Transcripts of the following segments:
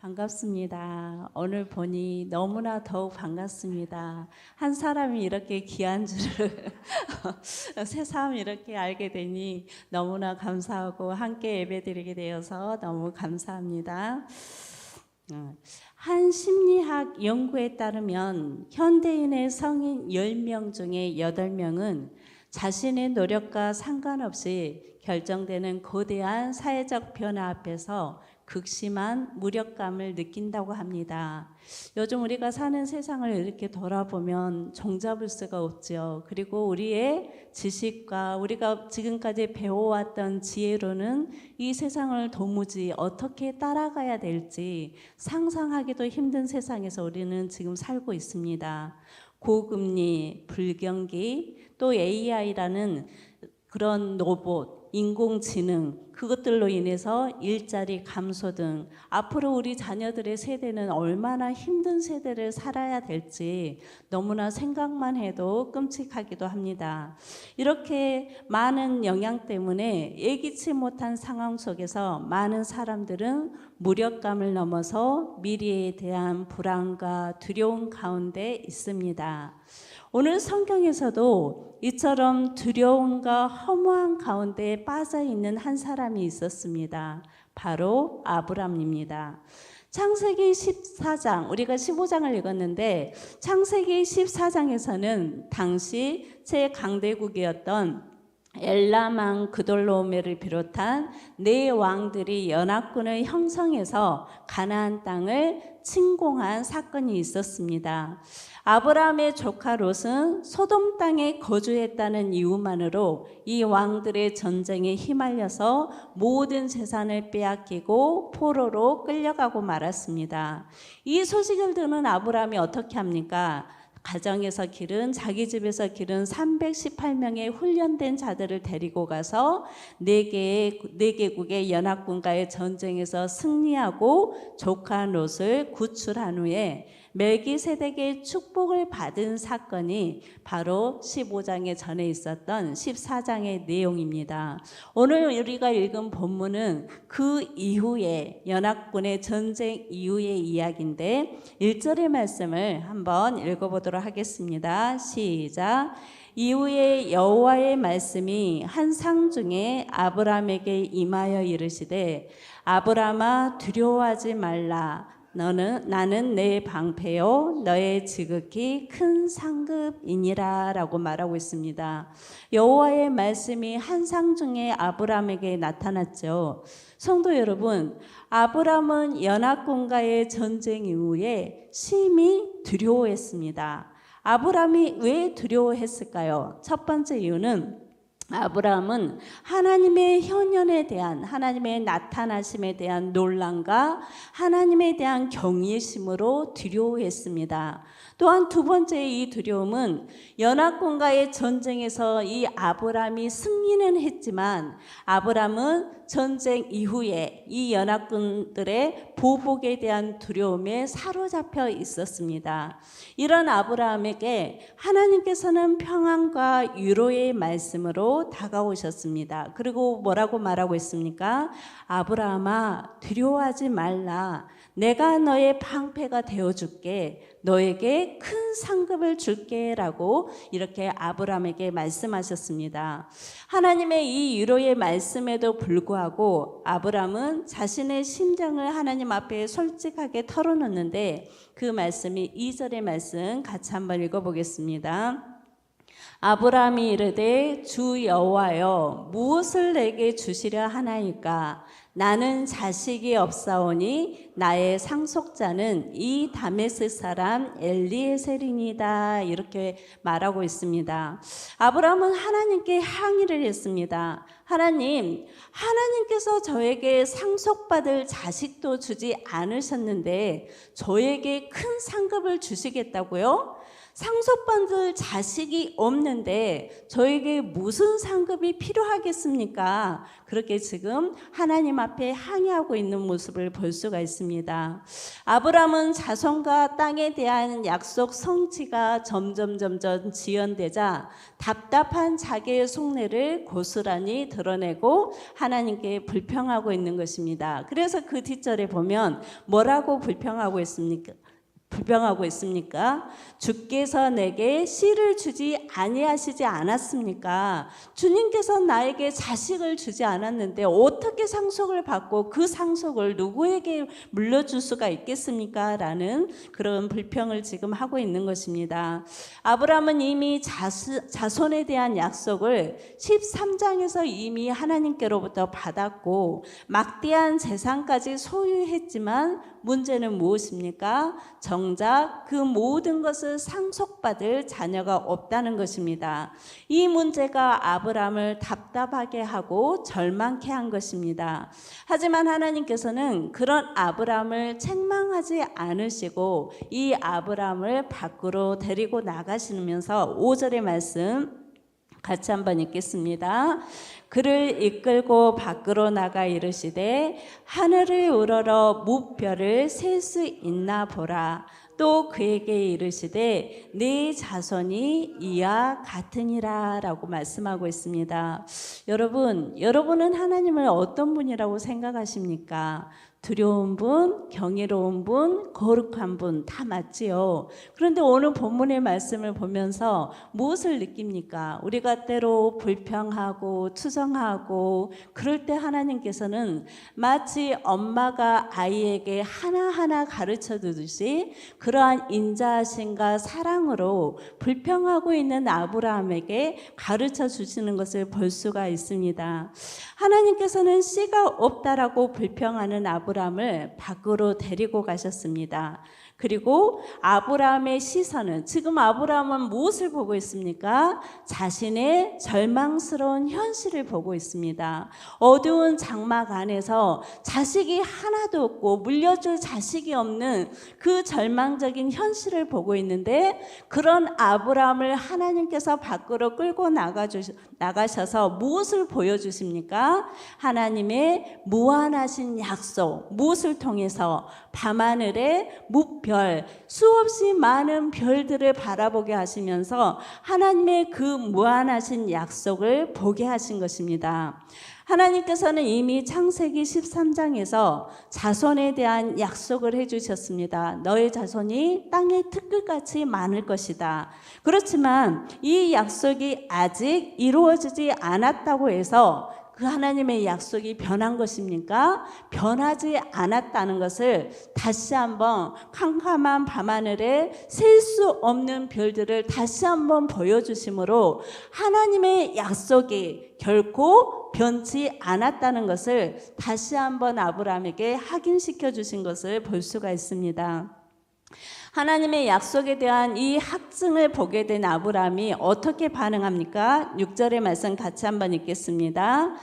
반갑습니다. 오늘 보니 너무나 더욱 반갑습니다. 한 사람이 이렇게 귀한 줄을 새삼 이렇게 알게 되니 너무나 감사하고 함께 예배드리게 되어서 너무 감사합니다. 한 심리학 연구에 따르면 현대인의 성인 10명 중에 8명은 자신의 노력과 상관없이 결정되는 거대한 사회적 변화 앞에서 극심한 무력감을 느낀다고 합니다. 요즘 우리가 사는 세상을 이렇게 돌아보면 종잡을 수가 없죠. 그리고 우리의 지식과 우리가 지금까지 배워왔던 지혜로는 이 세상을 도무지 어떻게 따라가야 될지 상상하기도 힘든 세상에서 우리는 지금 살고 있습니다. 고금리, 불경기, 또 AI라는 그런 로봇, 인공지능 그것들로 인해서 일자리 감소 등 앞으로 우리 자녀들의 세대는 얼마나 힘든 세대를 살아야 될지 너무나 생각만 해도 끔찍하기도 합니다. 이렇게 많은 영향 때문에 예기치 못한 상황 속에서 많은 사람들은 무력감을 넘어서 미래에 대한 불안과 두려움 가운데 있습니다. 오늘 성경에서도 이처럼 두려움과 허무한 가운데 빠져 있는 한 사람이 있었습니다. 바로 아브람입니다. 창세기 14장, 우리가 15장을 읽었는데 창세기 14장에서는 당시 최강대국이었던 엘람 왕 그돌로오메를 비롯한 네 왕들이 연합군을 형성해서 가나안 땅을 침공한 사건이 있었습니다. 아브라함의 조카 롯은 소돔 땅에 거주했다는 이유만으로 이 왕들의 전쟁에 휘말려서 모든 재산을 빼앗기고 포로로 끌려가고 말았습니다. 이 소식을 듣는 아브라함이 어떻게 합니까? 가정에서 기른 자기 집에서 기른 318명의 훈련된 자들을 데리고 가서 네 개국의 연합군과의 전쟁에서 승리하고 조카 롯을 구출한 후에 멜기세덱의 축복을 받은 사건이 바로 15장에 전에 있었던 14장의 내용입니다. 오늘 우리가 읽은 본문은 그 이후에 연합군의 전쟁 이후의 이야기인데 1절의 말씀을 한번 읽어보도록 하겠습니다. 시작. 이후에 여호와의 말씀이 한 상 중에 아브라함에게 임하여 이르시되 아브라함아 두려워하지 말라. 나는 내 방패요 너의 지극히 큰 상급이니라 라고 말하고 있습니다. 여호와의 말씀이 한 상 중에 아브라함에게 나타났죠. 성도 여러분, 아브라함은 연합군과의 전쟁 이후에 심히 두려워했습니다. 아브라함이 왜 두려워했을까요? 첫 번째 이유는 아브라함은 하나님의 현현에 대한 하나님의 나타나심에 대한 논란과 하나님에 대한 경외심으로 두려워했습니다. 또한 두 번째 이 두려움은 연합군과의 전쟁에서 이 아브라함이 승리는 했지만 아브라함은 전쟁 이후에 이 연합군들의 보복에 대한 두려움에 사로잡혀 있었습니다. 이런 아브라함에게 하나님께서는 평안과 위로의 말씀으로 다가오셨습니다. 그리고 뭐라고 말하고 있습니까? 아브라함아 두려워하지 말라. 내가 너의 방패가 되어줄게. 너에게 큰 상급을 줄게 라고 이렇게 아브라함에게 말씀하셨습니다. 하나님의 이 위로의 말씀에도 불구하고 아브라함은 자신의 심정을 하나님 앞에 솔직하게 털어놓는데 그 말씀이 2절의 말씀 같이 한번 읽어보겠습니다. 아브라함이 이르되 주 여호와여 무엇을 내게 주시려 하나이까? 나는 자식이 없사오니 나의 상속자는 이 다메섹 사람 엘리에셀이니이다 이렇게 말하고 있습니다. 아브라함은 하나님께 항의를 했습니다. 하나님께서 저에게 상속받을 자식도 주지 않으셨는데 저에게 큰 상급을 주시겠다고요? 상속받을 자식이 없는데 저에게 무슨 상급이 필요하겠습니까? 그렇게 지금 하나님 앞에 항의하고 있는 모습을 볼 수가 있습니다. 아브라함은 자손과 땅에 대한 약속 성취가 점점 지연되자 답답한 자기의 속내를 고스란히 드러냈습니다. 드러내고 하나님께 불평하고 있는 것입니다. 그래서 그 뒷절에 보면 뭐라고 불평하고 있습니까? 주께서 내게 씨를 주지 아니하시지 않았습니까? 주님께서 나에게 자식을 주지 않았는데 어떻게 상속을 받고 그 상속을 누구에게 물려줄 수가 있겠습니까? 라는 그런 불평을 지금 하고 있는 것입니다. 아브라함은 이미 자손에 대한 약속을 13장에서 이미 하나님께로부터 받았고 막대한 재산까지 소유했지만 문제는 무엇입니까? 정작 그 모든 것을 상속받을 자녀가 없다는 것입니다. 이 문제가 아브라함을 답답하게 하고 절망케 한 것입니다. 하지만 하나님께서는 그런 아브라함을 책망하지 않으시고 이 아브라함을 밖으로 데리고 나가시면서 5절의 말씀 같이 한번 읽겠습니다. 그를 이끌고 밖으로 나가 이르시되 하늘을 우러러 무별을 셀 수 있나 보라. 또 그에게 이르시되 네 자손이 이와 같으니라 라고 말씀하고 있습니다. 여러분은 하나님을 어떤 분이라고 생각하십니까? 두려운 분, 경이로운 분, 거룩한 분 다 맞지요. 그런데 오늘 본문의 말씀을 보면서 무엇을 느낍니까? 우리가 때로 불평하고 투정하고 그럴 때 하나님께서는 마치 엄마가 아이에게 하나하나 가르쳐 주듯이 그러한 인자하심과 사랑으로 불평하고 있는 아브라함에게 가르쳐 주시는 것을 볼 수가 있습니다. 하나님께서는 씨가 없다라고 불평하는 아브라함을 밖으로 데리고 가셨습니다. 그리고 아브라함의 시선은 지금 아브라함은 무엇을 보고 있습니까? 자신의 절망스러운 현실을 보고 있습니다. 어두운 장막 안에서 자식이 하나도 없고 물려줄 자식이 없는 그 절망적인 현실을 보고 있는데 무엇을 아브라함을 하나님께서 밖으로 끌고 나가셔서 무엇을 보여주십니까? 하나님의 무한하신 약속, 무엇을 통해서 밤하늘에 무별, 수없이 많은 별들을 바라보게 하시면서 하나님의 그 무한하신 약속을 보게 하신 것입니다. 하나님께서는 이미 창세기 13장에서 자손에 대한 약속을 해주셨습니다. 너의 자손이 땅의 티끌같이 많을 것이다. 그렇지만 이 약속이 아직 이루어지지 않았다고 해서 그 하나님의 약속이 변한 것입니까? 변하지 않았다는 것을 다시 한번 캄캄한 밤하늘에 셀 수 없는 별들을 다시 한번 보여주심으로 하나님의 약속이 결코 변치 않았다는 것을 다시 한번 아브라함에게 확인시켜 주신 것을 볼 수가 있습니다. 하나님의 약속에 대한 이 확증을 보게 된 아브라함이 어떻게 반응합니까? 6절의 말씀 같이 한번 읽겠습니다.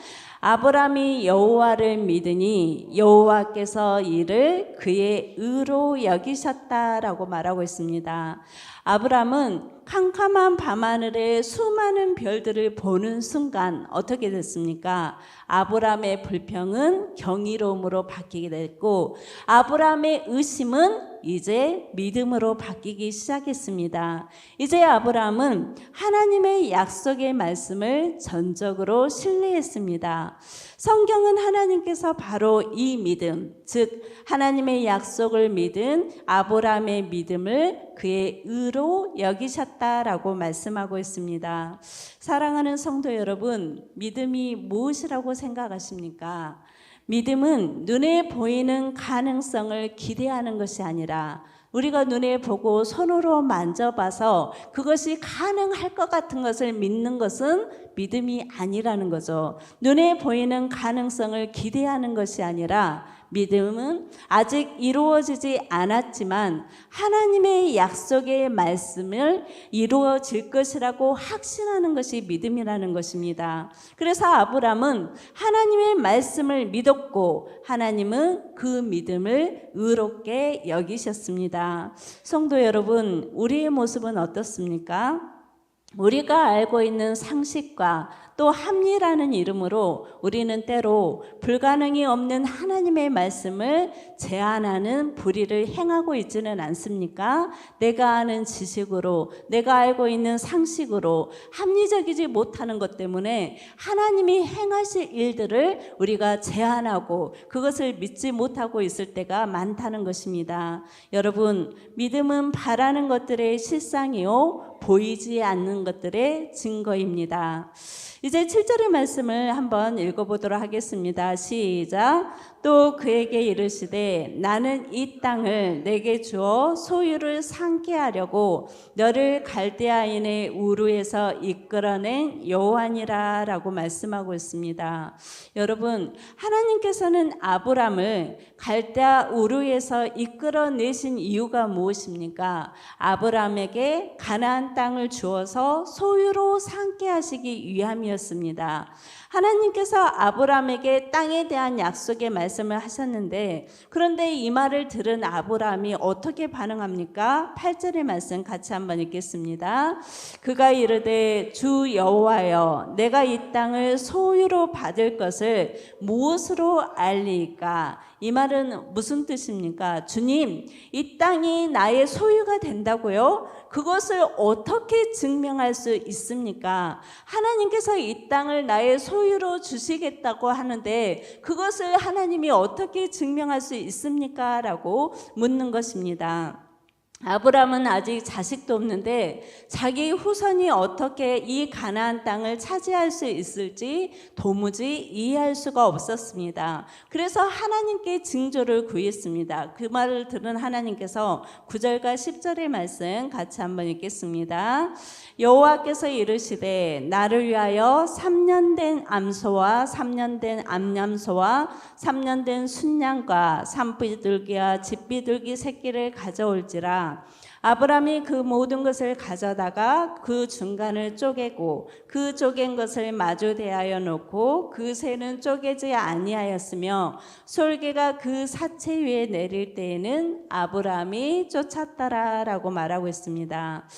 아브라함이 여호와를 믿으니 여호와께서 이를 그의 의로 여기셨다라고 말하고 있습니다. 아브라함은 캄캄한 밤하늘에 수많은 별들을 보는 순간 어떻게 됐습니까? 아브라함의 불평은 경이로움으로 바뀌게 됐고 아브라함의 의심은 이제 믿음으로 바뀌기 시작했습니다. 이제 아브라함은 하나님의 약속의 말씀을 전적으로 신뢰했습니다. 성경은 하나님께서 바로 이 믿음, 즉 하나님의 약속을 믿은 아브라함의 믿음을 그의 의로 여기셨다라고 말씀하고 있습니다. 사랑하는 성도 여러분, 믿음이 무엇이라고 생각하십니까? 믿음은 눈에 보이는 가능성을 기대하는 것이 아니라 우리가 눈에 보고 손으로 만져봐서 그것이 가능할 것 같은 것을 믿는 것은 믿음이 아니라는 거죠. 눈에 보이는 가능성을 기대하는 것이 아니라 믿음은 아직 이루어지지 않았지만 하나님의 약속의 말씀을 이루어질 것이라고 확신하는 것이 믿음이라는 것입니다. 그래서 아브라함은 하나님의 말씀을 믿었고 하나님은 그 믿음을 의롭게 여기셨습니다. 성도 여러분, 우리의 모습은 어떻습니까? 우리가 알고 있는 상식과 또 합리라는 이름으로 우리는 때로 불가능이 없는 하나님의 말씀을 제한하는 불의를 행하고 있지는 않습니까? 내가 아는 지식으로, 내가 알고 있는 상식으로 합리적이지 못하는 것 때문에 하나님이 행하실 일들을 우리가 제한하고 그것을 믿지 못하고 있을 때가 많다는 것입니다. 여러분, 믿음은 바라는 것들의 실상이요 보이지 않는 것들의 증거입니다. 이제 7절의 말씀을 한번 읽어보도록 하겠습니다. 시작. 또 그에게 이르시되 나는 이 땅을 내게 주어 소유를 상게 하려고 너를 갈대아인의 우르에서 이끌어낸 여호와니라 라고 말씀하고 있습니다. 여러분, 하나님께서는 아브람을 갈대아 우르에서 이끌어내신 이유가 무엇입니까? 아브람에게 가나안 땅을 주어서 소유로 삼게 하시기 위함이었습니다. 하나님께서 아브람에게 땅에 대한 약속의 말씀을 하셨는데, 그런데 이 말을 들은 아브람이 어떻게 반응합니까? 8절의 말씀 같이 한번 읽겠습니다. 그가 이르되 주 여호와여, 내가 이 땅을 소유로 받을 것을 무엇으로 알리이까? 이 말은 무슨 뜻입니까? 주님, 이 땅이 나의 소유가 된다고요? 그것을 어떻게 증명할 수 있습니까? 하나님께서 이 땅을 나의 소유로 주시겠다고 하는데 그것을 하나님이 어떻게 증명할 수 있습니까? 라고 묻는 것입니다. 아브람은 아직 자식도 없는데 자기 후손이 어떻게 이 가나안 땅을 차지할 수 있을지 도무지 이해할 수가 없었습니다. 그래서 하나님께 징조를 구했습니다. 그 말을 들은 하나님께서 9절과 10절의 말씀 같이 한번 읽겠습니다. 여호와께서 이르시되 나를 위하여 3년 된 암소와 3년 된 암염소와 3년 된 순양과 산비둘기와 집비둘기 새끼를 가져올지라. 아브람이 그 모든 것을 가져다가 그 중간을 쪼개고 그 쪼갠 것을 마주 대하여 놓고 그 새는 쪼개지 아니하였으며 솔개가 그 사체 위에 내릴 때에는 아브람이 쫓았더라 라고 말하고 있습니다.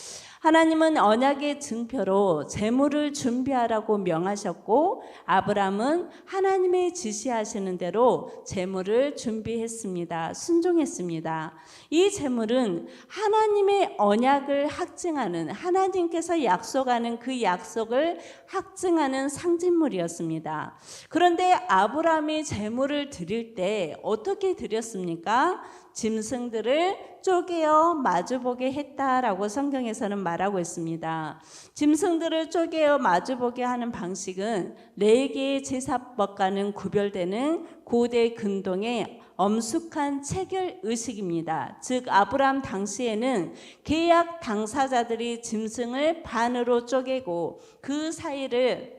하나님은 언약의 증표로 제물을 준비하라고 명하셨고 아브람은 하나님의 지시하시는 대로 제물을 준비했습니다. 순종했습니다. 이 제물은 하나님의 언약을 확증하는, 하나님께서 약속하는 그 약속을 확증하는 상징물이었습니다. 그런데 아브람이 제물을 드릴 때 어떻게 드렸습니까? 짐승들을 쪼개어 마주보게 했다라고 성경에서는 말하고 있습니다. 짐승들을 쪼개어 마주보게 하는 방식은 레위기의 제사법과는 구별되는 고대 근동의 엄숙한 체결 의식입니다. 즉 아브람 당시에는 계약 당사자들이 짐승을 반으로 쪼개고 그 사이를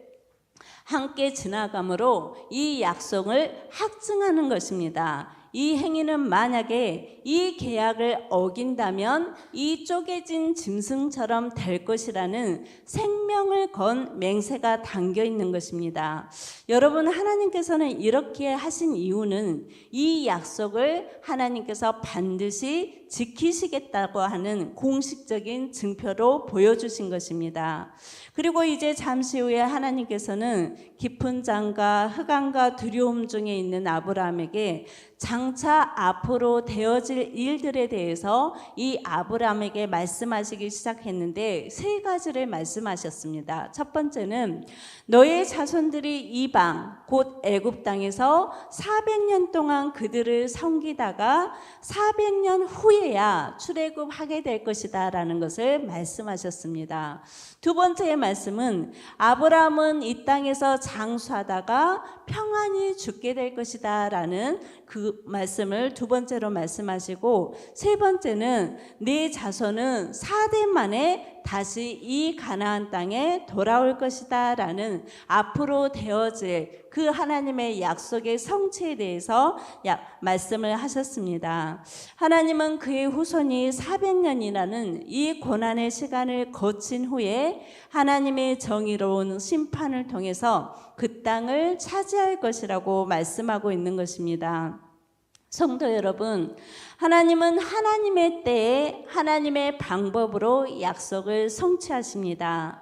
함께 지나감으로 이 약속을 확증하는 것입니다. 이 행위는 만약에 이 계약을 어긴다면 이 쪼개진 짐승처럼 될 것이라는 생명을 건 맹세가 담겨 있는 것입니다. 여러분, 하나님께서는 이렇게 하신 이유는 이 약속을 하나님께서 반드시 지키시겠다고 하는 공식적인 증표로 보여주신 것입니다. 그리고 이제 잠시 후에 하나님께서는 깊은 장과 흑암과 두려움 중에 있는 아브라함에게 장차 앞으로 되어질 일들에 대해서 이 아브라함에게 말씀하시기 시작했는데 세 가지를 말씀하셨습니다. 첫 번째는 너의 자손들이 이방 곧 애굽 땅에서 400년 동안 그들을 섬기다가 400년 후에야 출애굽하게 될 것이다 라는 것을 말씀하셨습니다. 두 번째의 말씀은 아브라함은 이 땅에서 장수하다가 평안히 죽게 될 것이다 라는 그 말씀을 두 번째로 말씀하시고, 세 번째는 네 자손은 4대 만에 다시 이 가나안 땅에 돌아올 것이다 라는 앞으로 되어질 그 하나님의 약속의 성취에 대해서 말씀을 하셨습니다. 하나님은 그의 후손이 400년이라는 이 고난의 시간을 거친 후에 하나님의 정의로운 심판을 통해서 그 땅을 차지할 것이라고 말씀하고 있는 것입니다. 성도 여러분, 하나님은 하나님의 때에 하나님의 방법으로 약속을 성취하십니다.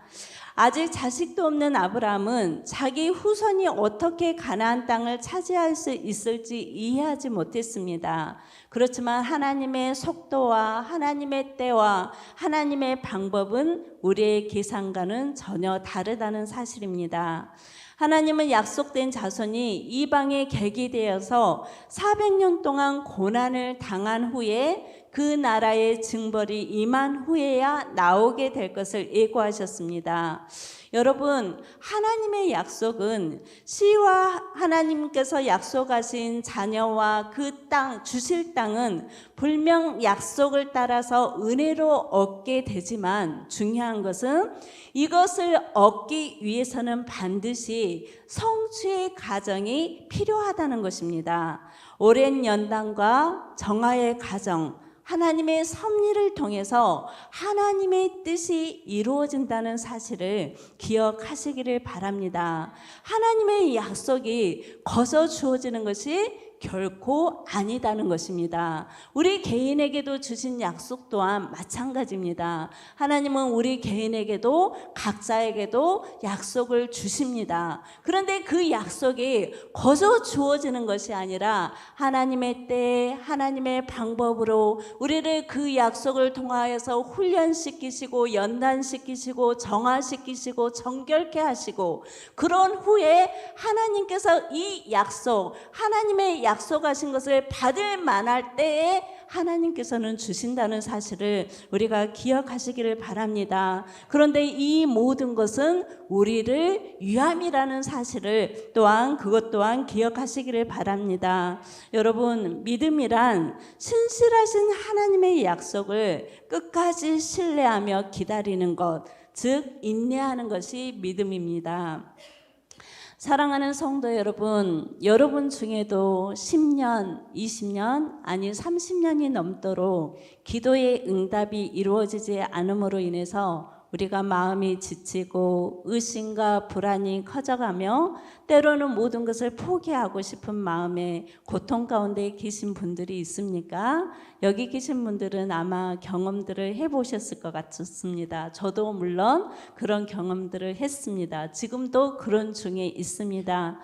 아직 자식도 없는 아브라함은 자기 후손이 어떻게 가나안 땅을 차지할 수 있을지 이해하지 못했습니다. 그렇지만 하나님의 속도와 하나님의 때와 하나님의 방법은 우리의 계산과는 전혀 다르다는 사실입니다. 하나님은 약속된 자손이 이방에 객이되어서 400년 동안 고난을 당한 후에 그 나라의 징벌이 임한 후에야 나오게 될 것을 예고하셨습니다. 여러분, 하나님의 약속은 시와 하나님께서 약속하신 자녀와 그 땅, 주실 땅은 분명 약속을 따라서 은혜로 얻게 되지만 중요한 것은 이것을 얻기 위해서는 반드시 성취의 과정이 필요하다는 것입니다. 오랜 연단과 정화의 과정, 하나님의 섭리를 통해서 하나님의 뜻이 이루어진다는 사실을 기억하시기를 바랍니다. 하나님의 약속이 거저 주어지는 것이 결코 아니다는 것입니다. 우리 개인에게도 주신 약속 또한 마찬가지입니다. 하나님은 우리 개인에게도 각자에게도 약속을 주십니다. 그런데 그 약속이 거저 주어지는 것이 아니라 하나님의 때에 하나님의 방법으로 우리를 그 약속을 통하여서 훈련시키시고 연단시키시고 정화시키시고 정결케 하시고 그런 후에 하나님께서 이 약속, 하나님의 약속하신 것을 받을 만할 때에 하나님께서는 주신다는 사실을 우리가 기억하시기를 바랍니다. 그런데 이 모든 것은 우리를 위함이라는 사실을 또한 그것 또한 기억하시기를 바랍니다. 여러분, 믿음이란 신실하신 하나님의 약속을 끝까지 신뢰하며 기다리는 것, 즉 인내하는 것이 믿음입니다. 사랑하는 성도 여러분, 여러분 중에도 10년, 20년, 아니 30년이 넘도록 기도의 응답이 이루어지지 않음으로 인해서 우리가 마음이 지치고 의심과 불안이 커져가며 때로는 모든 것을 포기하고 싶은 마음에 고통 가운데 계신 분들이 있습니까? 여기 계신 분들은 아마 경험들을 해보셨을 것 같습니다. 저도 물론 그런 경험들을 했습니다. 지금도 그런 중에 있습니다.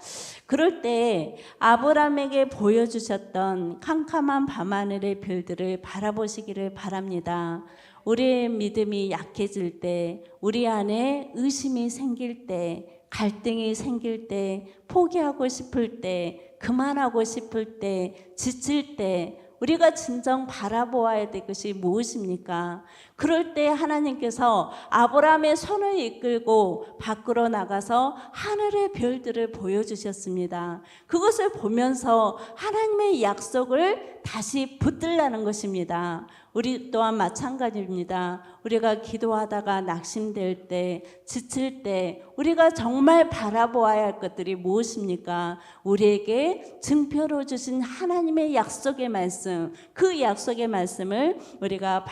그럴 때 아브라함에게 보여주셨던 캄캄한 밤하늘의 별들을 바라보시기를 바랍니다. 우리의 믿음이 약해질 때, 우리 안에 의심이 생길 때, 갈등이 생길 때, 포기하고 싶을 때, 그만하고 싶을 때, 지칠 때 우리가 진정 바라보아야 될 것이 무엇입니까? 그럴 때 하나님께서 아브라함의 손을 이끌고 밖으로 나가서 하늘의 별들을 보여주셨습니다. 그것을 보면서 하나님의 약속을 다시 붙들라는 것입니다. 우리 또한 마찬가지입니다. 우리가 기도하다가 낙심될 때, 지칠 때 우리가 정말 바라보아야 할 것들이 무엇입니까? 우리에게 증표로 주신 하나님의 약속의 말씀, 그 약속의 말씀을 우리가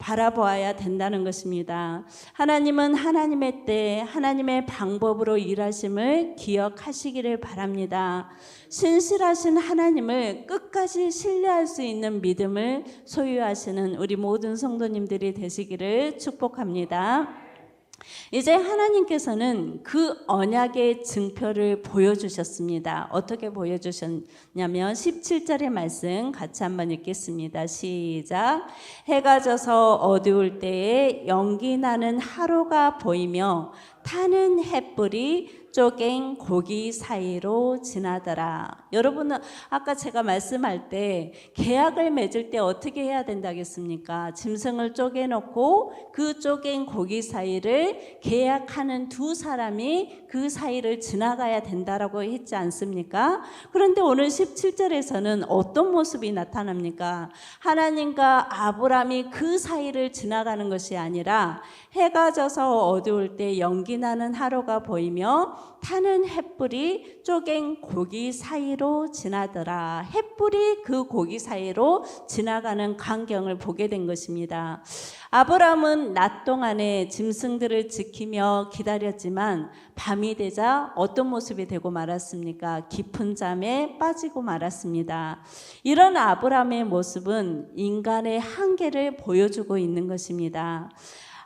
바라보아야 된다는 것입니다. 하나님은 하나님의 때, 하나님의 방법으로 일하심을 기억하시기를 바랍니다. 신실하신 하나님을 끝까지 신뢰할 수 있는 믿음을 소유하시는 우리 모든 성도님들이 되시기를 축복합니다. 이제 하나님께서는 그 언약의 증표를 보여주셨습니다. 어떻게 보여주셨냐면 17절의 말씀 같이 한번 읽겠습니다. 시작. 해가 져서 어두울 때에 연기 나는 하루가 보이며 타는 햇불이 쪼갠 고기 사이로 지나더라. 여러분은 아까 제가 말씀할 때 계약을 맺을 때 어떻게 해야 된다겠습니까? 짐승을 쪼개놓고 그 쪼갠 고기 사이를 계약하는 두 사람이 그 사이를 지나가야 된다라고 했지 않습니까? 그런데 오늘 17절에서는 어떤 모습이 나타납니까? 하나님과 아브라함이 그 사이를 지나가는 것이 아니라 해가 져서 어두울 때 연기 나는 하루가 보이며 타는 햇불이 쪼갠 고기 사이로 지나더라. 햇불이 그 고기 사이로 지나가는 광경을 보게 된 것입니다. 아브라함은 낮 동안에 짐승들을 지키며 기다렸지만 밤이 되자 어떤 모습이 되고 말았습니까? 깊은 잠에 빠지고 말았습니다. 이런 아브라함의 모습은 인간의 한계를 보여주고 있는 것입니다.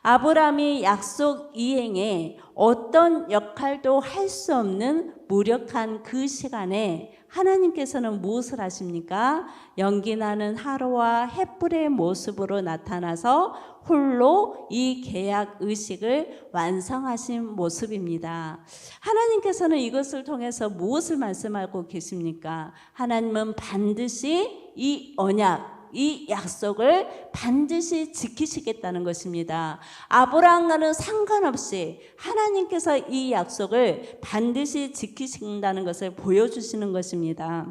아브라함이 약속 이행에 어떤 역할도 할 수 없는 무력한 그 시간에 하나님께서는 무엇을 하십니까? 연기 나는 하루와 햇불의 모습으로 나타나서 홀로 이 계약 의식을 완성하신 모습입니다. 하나님께서는 이것을 통해서 무엇을 말씀하고 계십니까? 하나님은 반드시 이 언약, 이 약속을 반드시 지키시겠다는 것입니다. 아브라함과는 상관없이 하나님께서 이 약속을 반드시 지키신다는 것을 보여주시는 것입니다.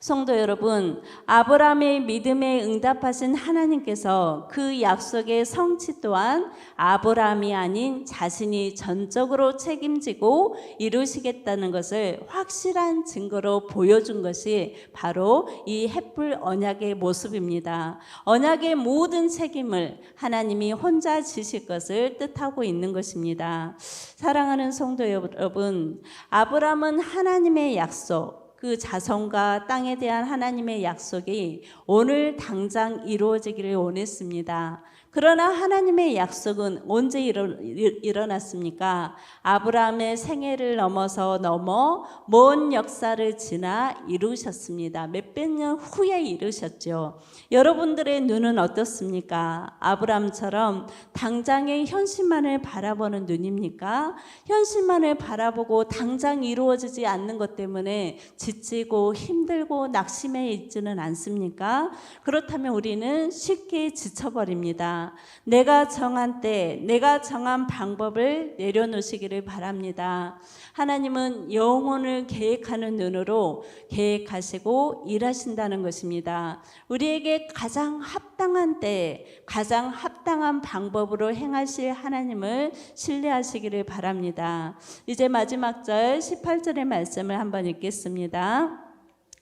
성도 여러분, 아브라함의 믿음에 응답하신 하나님께서 그 약속의 성취 또한 아브라함이 아닌 자신이 전적으로 책임지고 이루시겠다는 것을 확실한 증거로 보여준 것이 바로 이 햇불 언약의 모습입니다. 언약의 모든 책임을 하나님이 혼자 지실 것을 뜻하고 있는 것입니다. 사랑하는 성도 여러분, 아브라함은 하나님의 약속, 그 자손과 땅에 대한 하나님의 약속이 오늘 당장 이루어지기를 원했습니다. 그러나 하나님의 약속은 언제 일어났습니까? 아브라함의 생애를 넘어 먼 역사를 지나 이루셨습니다. 몇백 년 후에 이루셨죠. 여러분들의 눈은 어떻습니까? 아브라함처럼 당장의 현실만을 바라보는 눈입니까? 현실만을 바라보고 당장 이루어지지 않는 것 때문에 지치고 힘들고 낙심해 있지는 않습니까? 그렇다면 우리는 쉽게 지쳐버립니다. 내가 정한 때, 내가 정한 방법을 내려놓으시기를 바랍니다. 하나님은 영혼을 계획하는 눈으로 계획하시고 일하신다는 것입니다. 우리에게 가장 합당한 때, 가장 합당한 방법으로 행하실 하나님을 신뢰하시기를 바랍니다. 이제 마지막 절 18절의 말씀을 한번 읽겠습니다.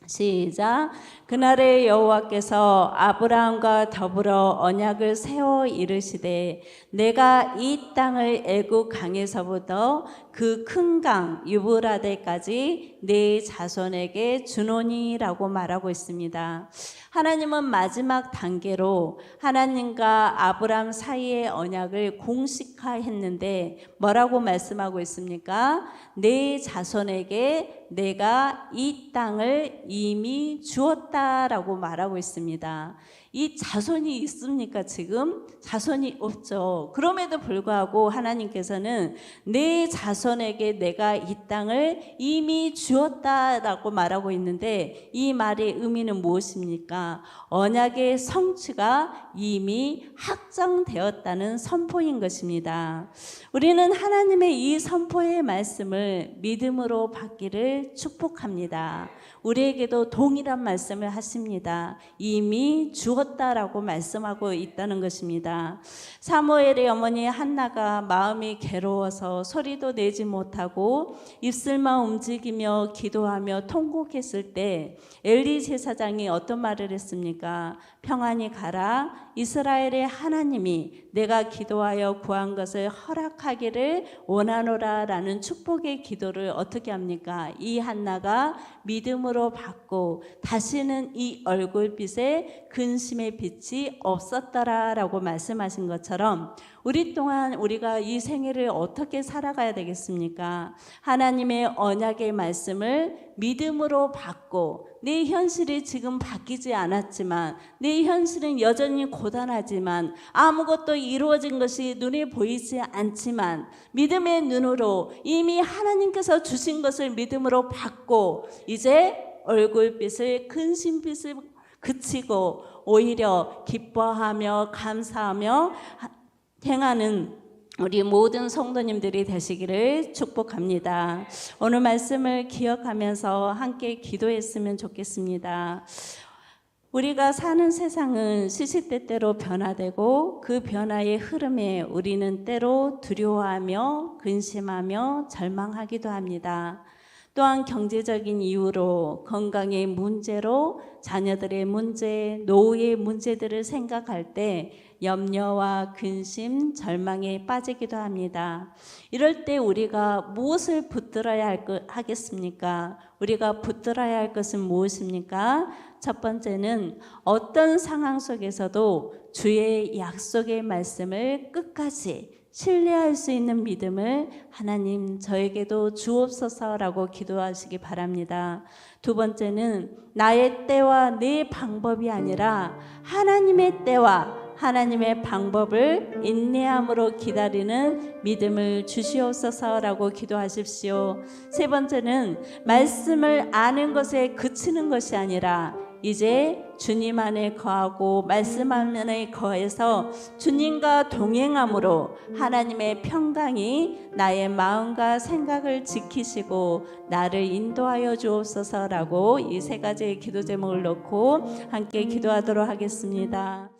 시작. 그날에 여호와께서 아브라함과 더불어 언약을 세워 이르시되 내가 이 땅을 애굽 강에서부터 그 큰 강 유브라데까지 네 자손에게 주노니라고 말하고 있습니다. 하나님은 마지막 단계로 하나님과 아브라함 사이의 언약을 공식화했는데 뭐라고 말씀하고 있습니까? 네 자손에게 내가 이 땅을 이미 주었다라고 말하고 있습니다. 이 자손이 있습니까? 지금 자손이 없죠. 그럼에도 불구하고 하나님께서는 내 자손에게 내가 이 땅을 이미 주었다라고 말하고 있는데 이 말의 의미는 무엇입니까? 언약의 성취가 이미 확정되었다는 선포인 것입니다. 우리는 하나님의 이 선포의 말씀을 믿음으로 받기를 축복합니다. 우리에게도 동일한 말씀을 하십니다. 이미 주었다라고 말씀하고 있다는 것입니다. 사무엘의 어머니 한나가 마음이 괴로워서 소리도 내지 못하고 입술만 움직이며 기도하며 통곡했을 때 엘리 제사장이 어떤 말을 했습니까? 평안히 가라. 이스라엘의 하나님이 내가 기도하여 구한 것을 허락하기를 원하노라 라는 축복의 기도를 어떻게 합니까? 이 한나가 믿음으로 받고 다시는 이 얼굴빛에 근심의 빛이 없었더라 라고 말씀하신 것처럼 우리 또한 우리가 이 생애를 어떻게 살아가야 되겠습니까? 하나님의 언약의 말씀을 믿음으로 받고 내 현실이 지금 바뀌지 않았지만 내 현실은 여전히 고단하지만 아무것도 이루어진 것이 눈에 보이지 않지만 믿음의 눈으로 이미 하나님께서 주신 것을 믿음으로 받고 이제 얼굴빛을 근심빛을 그치고 오히려 기뻐하며 감사하며 행하는 우리 모든 성도님들이 되시기를 축복합니다. 오늘 말씀을 기억하면서 함께 기도했으면 좋겠습니다. 우리가 사는 세상은 시시때때로 변화되고 그 변화의 흐름에 우리는 때로 두려워하며 근심하며 절망하기도 합니다. 또한 경제적인 이유로 건강의 문제로 자녀들의 문제, 노후의 문제들을 생각할 때 염려와 근심, 절망에 빠지기도 합니다. 이럴 때 우리가 무엇을 붙들어야 하겠습니까? 우리가 붙들어야 할 것은 무엇입니까? 첫 번째는 어떤 상황 속에서도 주의 약속의 말씀을 끝까지 신뢰할 수 있는 믿음을 하나님 저에게도 주옵소서라고 기도하시기 바랍니다. 두 번째는 나의 때와 내 방법이 아니라 하나님의 때와 하나님의 방법을 인내함으로 기다리는 믿음을 주시옵소서라고 기도하십시오. 세 번째는 말씀을 아는 것에 그치는 것이 아니라 이제 주님 안에 거하고 말씀 안에 거해서 주님과 동행함으로 하나님의 평강이 나의 마음과 생각을 지키시고 나를 인도하여 주옵소서라고 이 세 가지의 기도 제목을 놓고 함께 기도하도록 하겠습니다.